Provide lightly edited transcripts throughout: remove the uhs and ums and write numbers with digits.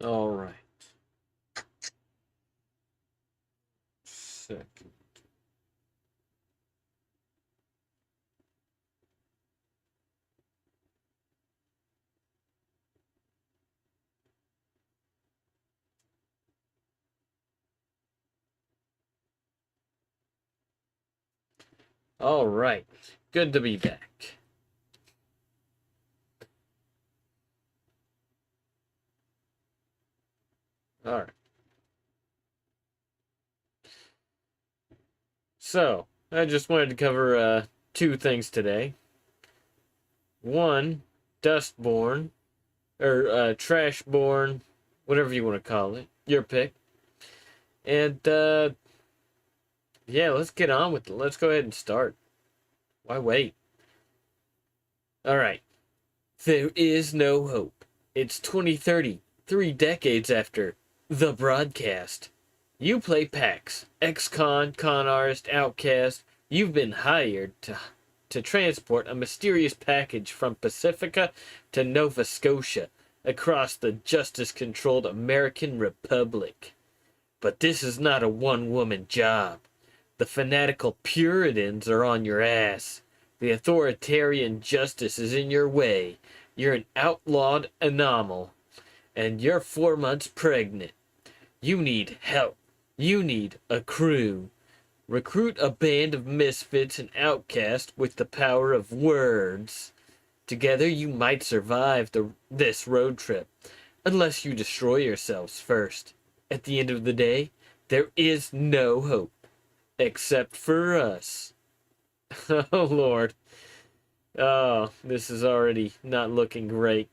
All right. Second. All right. Good to be back. All right. So, I just wanted to cover two things today. One, Dustborn, or Trashborn, whatever you want to call it. Your pick. And yeah, let's get on with it. Let's go ahead and start. Why wait? All right. There is no hope. It's 2030, 3 decades after the broadcast. You play PAX, ex-con, con artist, outcast. You've been hired to transport a mysterious package from Pacifica to Nova Scotia across the justice-controlled American Republic. But this is not a one-woman job. The fanatical Puritans are on your ass. The authoritarian justice is in your way. You're an outlawed anomal, and you're 4 months pregnant. You need help. You need a crew. Recruit a band of misfits and outcasts with the power of words. Together you might survive this road trip, unless you destroy yourselves first. At the end of the day, there is no hope, except for us. Oh, Lord. Oh, this is already not looking great.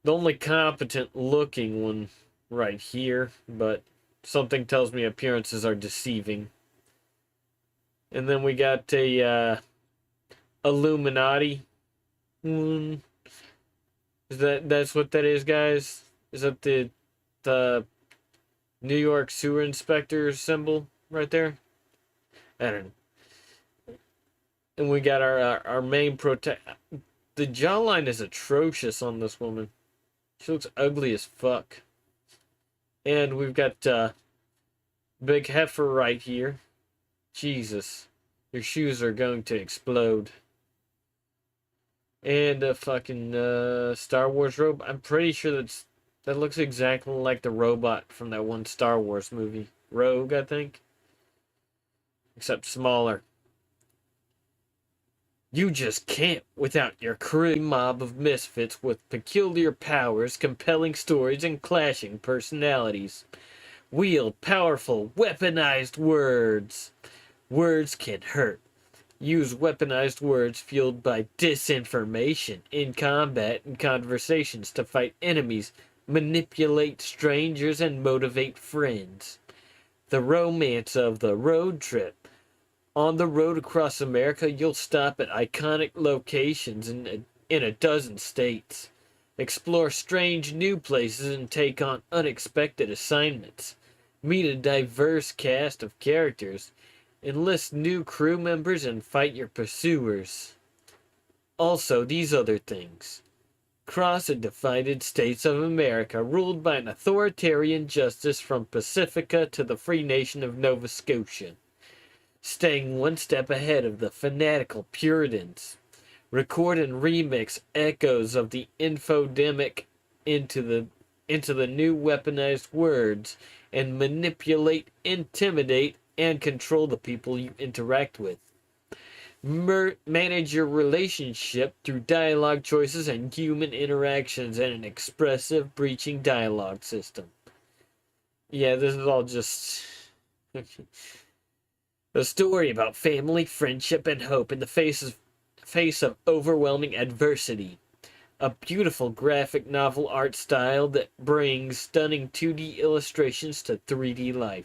The only competent looking one right here, but something tells me appearances are deceiving. And then we got a Illuminati. Is that's what that is, guys? Is that the New York sewer inspector symbol right there? I don't know. And we got our main protect. The jawline is atrocious on this woman. She looks ugly as fuck. And we've got big heifer right here. Jesus, your shoes are going to explode. And a fucking Star Wars robot. I'm pretty sure that looks exactly like the robot from that one Star Wars movie, Rogue, I think, except smaller. You just can't without your crew mob of misfits with peculiar powers, compelling stories, and clashing personalities. Wield powerful, weaponized words. Words can hurt. Use weaponized words fueled by disinformation in combat and conversations to fight enemies, manipulate strangers, and motivate friends. The romance of the road trip. On the road across America, you'll stop at iconic locations in a dozen states. Explore strange new places and take on unexpected assignments. Meet a diverse cast of characters. Enlist new crew members and fight your pursuers. Also, these other things. Cross the divided states of America, ruled by an authoritarian justice from Pacifica to the free nation of Nova Scotia. Staying one step ahead of the fanatical Puritans. Record and remix echoes of the infodemic into the new weaponized words and manipulate, intimidate, and control the people you interact with. Manage your relationship through dialogue choices and human interactions and an expressive breaching dialogue system. Yeah, this is all just a story about family, friendship, and hope in the face of overwhelming adversity. A beautiful graphic novel art style that brings stunning 2D illustrations to 3D life.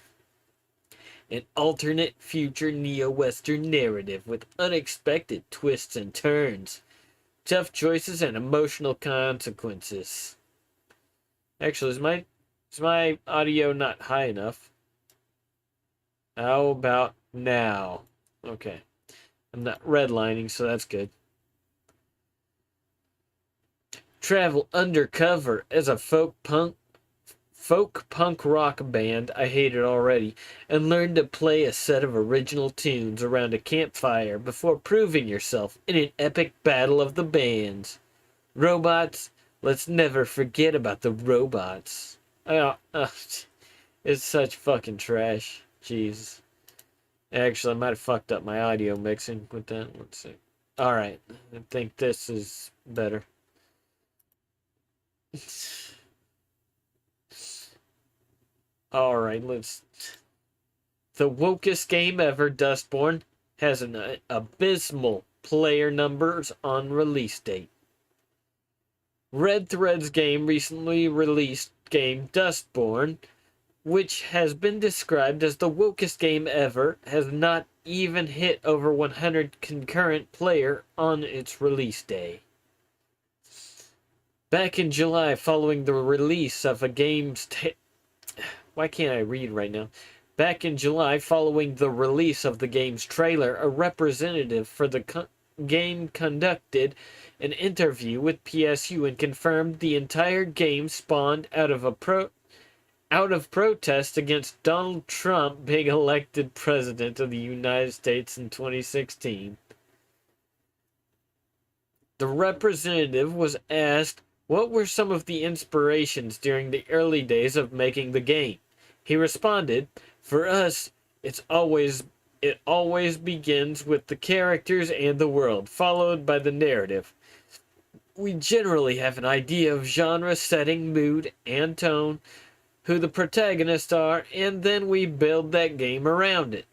An alternate future neo-Western narrative with unexpected twists and turns, tough choices, and emotional consequences. Actually, is my audio not high enough? How about now? Okay. I'm not redlining, so that's good. travel undercover as a folk punk rock band I hated already, and learn to play a set of original tunes around a campfire before proving yourself in an epic battle of the bands. Robots, let's never forget about the robots. It's such fucking trash. Jesus. Actually, I might have fucked up my audio mixing with that. Let's see. Alright, I think this is better. Alright, let's... The wokest game ever, Dustborn, has an abysmal player numbers on release date. Red Thread's game recently released game Dustborn, which has been described as the wokest game ever, has not even hit over 100 concurrent player on its release day. Back in July, following the release of a game's... Why can't I read right now? Back in July, following the release of the game's trailer, a representative for the game conducted an interview with PSU and confirmed the entire game spawned out of protest against Donald Trump being elected president of the United States in 2016. The representative was asked what were some of the inspirations during the early days of making the game. He responded, "For us, it always begins with the characters and the world, followed by the narrative. We generally have an idea of genre, setting, mood, and tone, who the protagonists are, and then we build that game around it.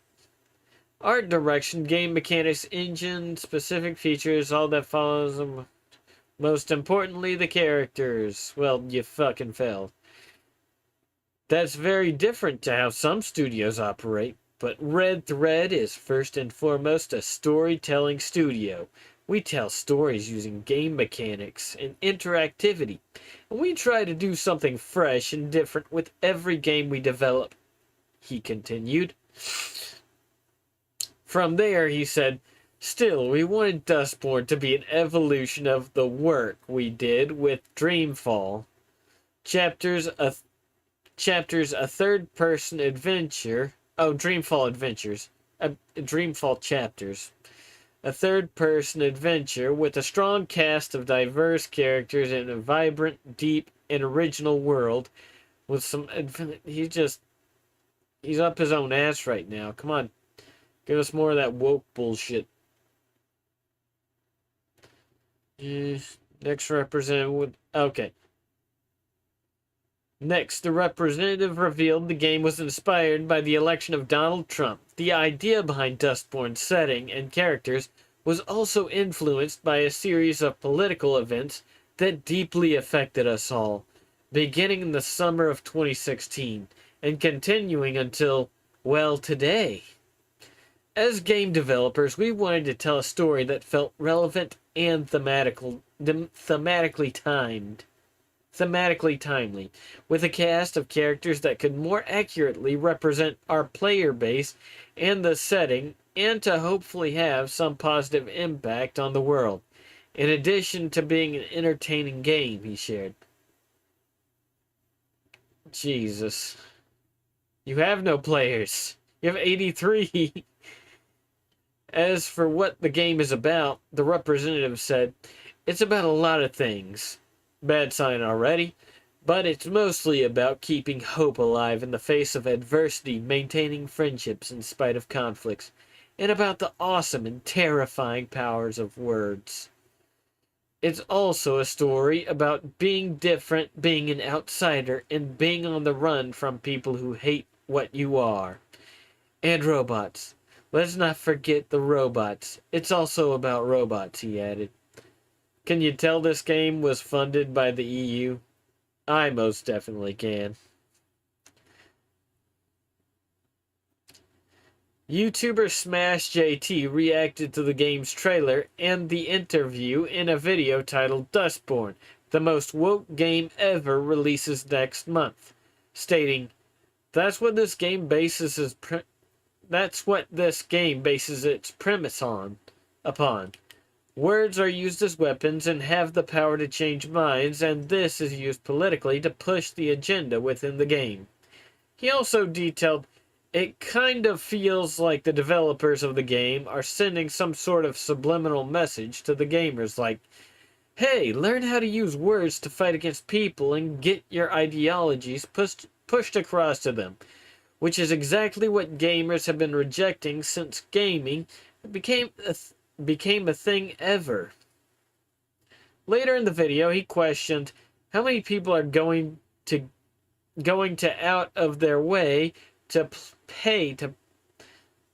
Art direction, game mechanics, engine, specific features, all that follows them. Most importantly, the characters." Well, you fucking failed. That's very different to how some studios operate, but Red Thread is first and foremost a storytelling studio. We tell stories using game mechanics and interactivity, and we try to do something fresh and different with every game we develop, he continued. From there, he said, "Still, we wanted Dustborn to be an evolution of the work we did with Dreamfall. Chapters, a third-person adventure... Oh, Dreamfall Adventures. Dreamfall Chapters. A third-person adventure with a strong cast of diverse characters and a vibrant, deep, and original world with some... He's up his own ass right now. Come on. Give us more of that woke bullshit." Next representative... Okay. Next, the representative revealed the game was inspired by the election of Donald Trump. The idea behind Dustborn's setting and characters was also influenced by a series of political events that deeply affected us all, beginning in the summer of 2016 and continuing until, well, today. As game developers, we wanted to tell a story that felt relevant and thematically timely, with a cast of characters that could more accurately represent our player base and the setting, and to hopefully have some positive impact on the world, in addition to being an entertaining game, he shared. Jesus. You have no players. You have 83. As for what the game is about, the representative said, "It's about a lot of things. Bad sign already, but it's mostly about keeping hope alive in the face of adversity, maintaining friendships in spite of conflicts, and about the awesome and terrifying powers of words. It's also a story about being different, being an outsider, and being on the run from people who hate what you are. And robots. Let's not forget the robots. It's also about robots," he added. Can you tell this game was funded by the EU? I most definitely can. YouTuber Smash JT reacted to the game's trailer and the interview in a video titled Dustborn, the most woke game ever, releases next month, stating, That's what this game bases its premise upon. Words are used as weapons and have the power to change minds, and this is used politically to push the agenda within the game. He also detailed, it kind of feels like the developers of the game are sending some sort of subliminal message to the gamers like, hey, learn how to use words to fight against people and get your ideologies pushed across to them, which is exactly what gamers have been rejecting since gaming became a thing ever. Later in the video, he questioned how many people are going to out of their way to pay to.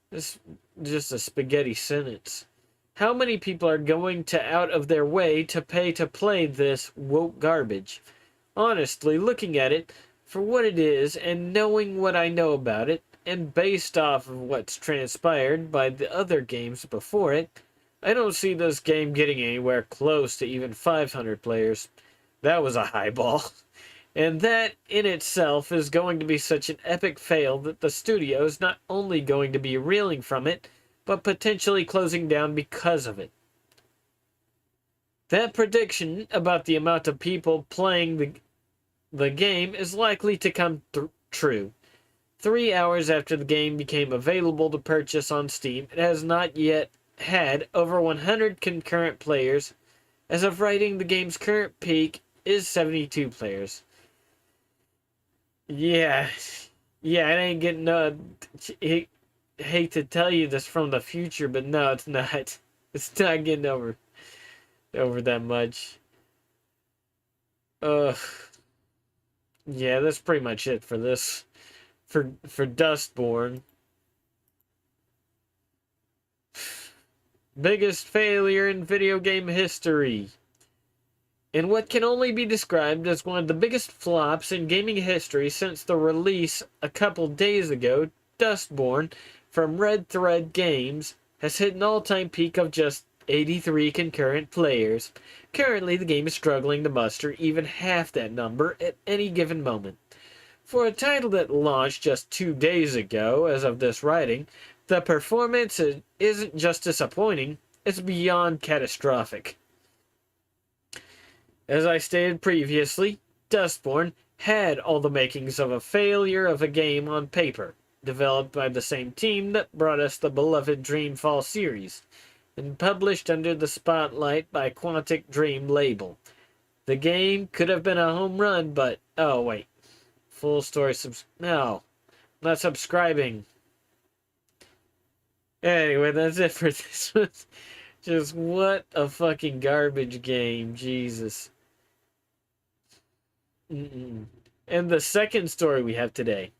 This is just a spaghetti sentence. How many people are going to out of their way to pay to play this woke garbage? Honestly, looking at it for what it is and knowing what I know about it, and based off of what's transpired by the other games before it, I don't see this game getting anywhere close to even 500 players. That was a high ball. And that in itself is going to be such an epic fail that the studio is not only going to be reeling from it, but potentially closing down because of it. That prediction about the amount of people playing the game is likely to come true. 3 hours after the game became available to purchase on Steam, it has not yet had over 100 concurrent players. As of writing, the game's current peak is 72 players. Yeah, it ain't getting hate to tell you this from the future, but no, it's not. It's not getting over that much. Yeah, that's pretty much it for this. For Trashborn. Biggest failure in video game history. In what can only be described as one of the biggest flops in gaming history since the release a couple days ago, Trashborn from Red Thread Games has hit an all-time peak of just 83 concurrent players. Currently, the game is struggling to muster even half that number at any given moment. For a title that launched just 2 days ago, as of this writing, the performance isn't just disappointing, it's beyond catastrophic. As I stated previously, Trashborn had all the makings of a failure of a game on paper, developed by the same team that brought us the beloved Dreamfall series, and published under the spotlight by Quantic Dream label. The game could have been a home run, but, oh wait, full story no, not subscribing. Anyway, that's it for this one. Just what a fucking garbage game, Jesus. And the second story we have today.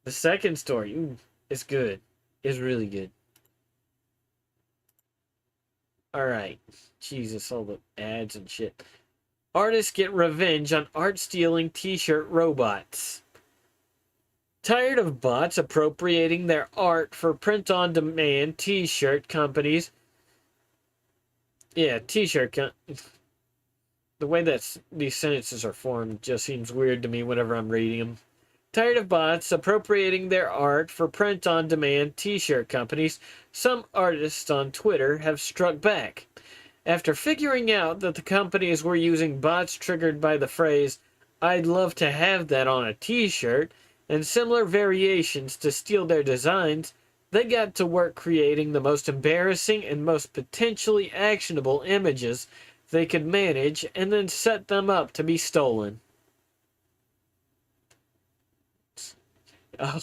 The second story, it's good. It's really good. Alright. Jesus, all the ads and shit. Artists get revenge on art-stealing t-shirt robots. Tired of bots appropriating their art for print-on-demand t-shirt companies? Yeah, the way that these sentences are formed just seems weird to me whenever I'm reading them. Tired of bots appropriating their art for print-on-demand t-shirt companies, some artists on Twitter have struck back. After figuring out that the companies were using bots triggered by the phrase, "I'd love to have that on a t-shirt," and similar variations to steal their designs, they got to work creating the most embarrassing and most potentially actionable images they could manage and then set them up to be stolen. Oh,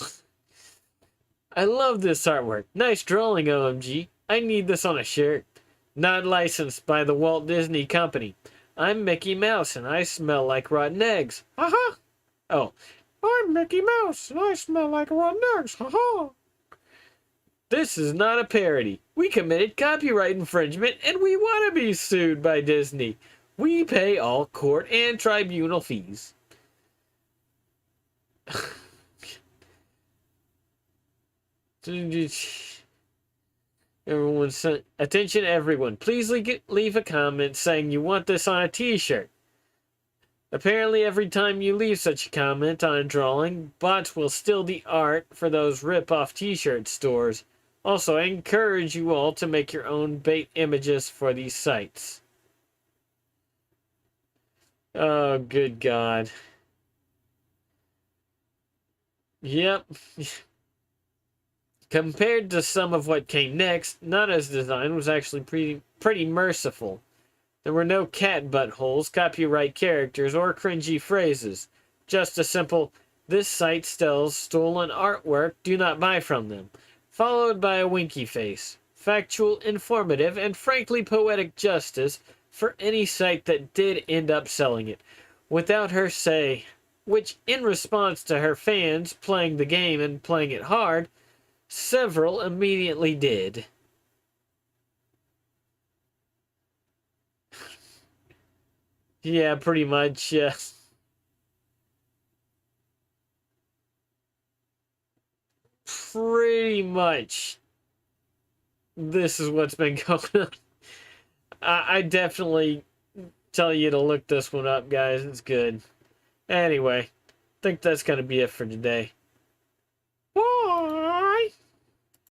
I love this artwork. Nice drawing, OMG. I need this on a shirt. Not licensed by the Walt Disney Company. I'm Mickey Mouse and I smell like rotten eggs. Haha. Oh, I'm Mickey Mouse and I smell like rotten eggs. Haha. This is not a parody. We committed copyright infringement and we want to be sued by Disney. We pay all court and tribunal fees. Attention everyone. Please leave a comment saying you want this on a t-shirt. Apparently every time you leave such a comment on a drawing, bots will steal the art for those rip-off t-shirt stores. Also, I encourage you all to make your own bait images for these sites. Oh, good God. Yep. Compared to some of what came next, Nana's design was actually pretty merciful. There were no cat buttholes, copyright characters, or cringy phrases. Just a simple, "This site sells stolen artwork, do not buy from them," followed by a winky face. Factual, informative, and frankly poetic justice for any site that did end up selling it, without her say, which in response to her fans playing the game and playing it hard, several immediately did. Yeah, pretty much. Pretty much. This is what's been going on. I definitely tell you to look this one up, guys. It's good. Anyway, I think that's going to be it for today.